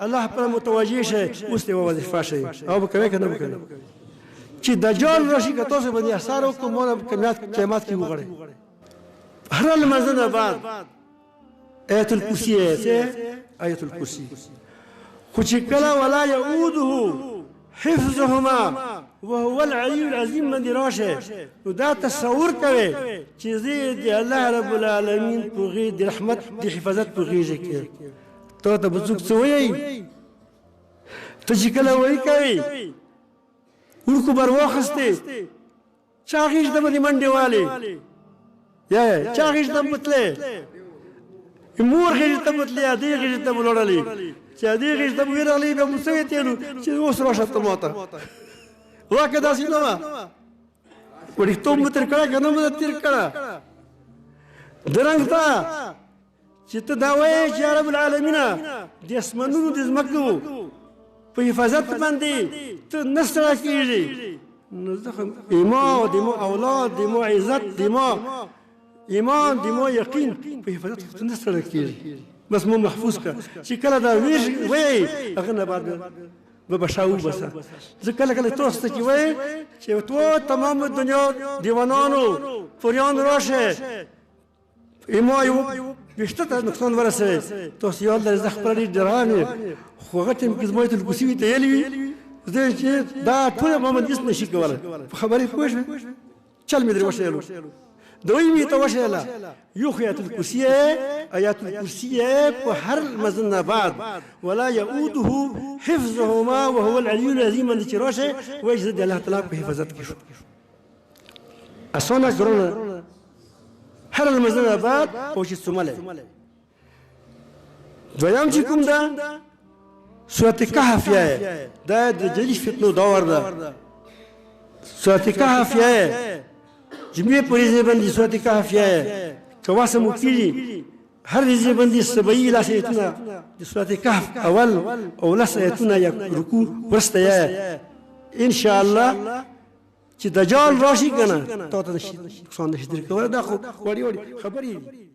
الله پر متوجه شي اوس ته وظیفه شي او به کوي کنه به کوي چې دجال راشي که تاسو باندې اثر وکړو مونږ قیامت کې وګړي هر المزن بعد آیت الکرسی آیت الکرسی خو چې کله ولا یعوده حفظهما وهو العلي العظيم من راشه نو دا تصور کوي چې زه د الله رب العالمین په غي د رحمت د حفاظت په غیږ کې ته ته بزوک څه وایي ته چې کله وایي کوي ورکو بر واخسته چا غیږ د باندې منډې والي یا چا غیږ د متله مور غیږ ته متله دې غیږ ته ولړلې چې دې غیږ ته ورغلې به مسوي تیلو چې اوس راشه ته ماته واکه داسې نه وه وړښتوب مو تېر کړه که نه مو تېر کړه درنګ ته چې ته دا وایې چې یا رب العالمینه د اسمانونو د ځمکو په حفاظت باندې ته نه ستړی کېږي نو زه خو ایمان د مو اولاد د مو عزت د مو ایمان د مو یقین په حفاظت کې ته نه ستړی کېږي بس مو محفوظ کړه چې کله دا ویش وایي هغه نه بعد ببشاو بسا زه کله کله تاسو ته چې وایي چې تو تمام دنیا دیوانانو پریان راشه ایما یو بیشتر ته نقصان ورسوي تاسو یاد لرئ زه خپله ډېر ډران یم خو هغه ټایم کې زما آیت الکرسي ورته ویلي وي زه چې دا ټوله محمد هېڅ نشي کولی په خبرې پوه شوې چل مې درې وښیلو دویمې ته وښیله یو خو آیات الکرسي په هر مزن نه بعد ولا یعوده حفظهما وهو العلي العظیم باندې چې راشه وایي چې زه د الله تعالی په حفاظت کې شو اسانه ګرانه هر المزن نه بعد او چې څومله دویم چې کوم ده سورة کهف یې دا د جلیش فتنو دور ده سورة کهف یې جمعې په ورځې باندې سورة کهف یې که واسه مو کېږي هر ورځې باندې سبعي لس ایتونه د سورة کهف اول او لس ایتونه یا رکوع وروسته یې انشاءالله چې دجال راشي که نه تا ته نقصان نشي درکولی دا خو وړې وړې خبرې دي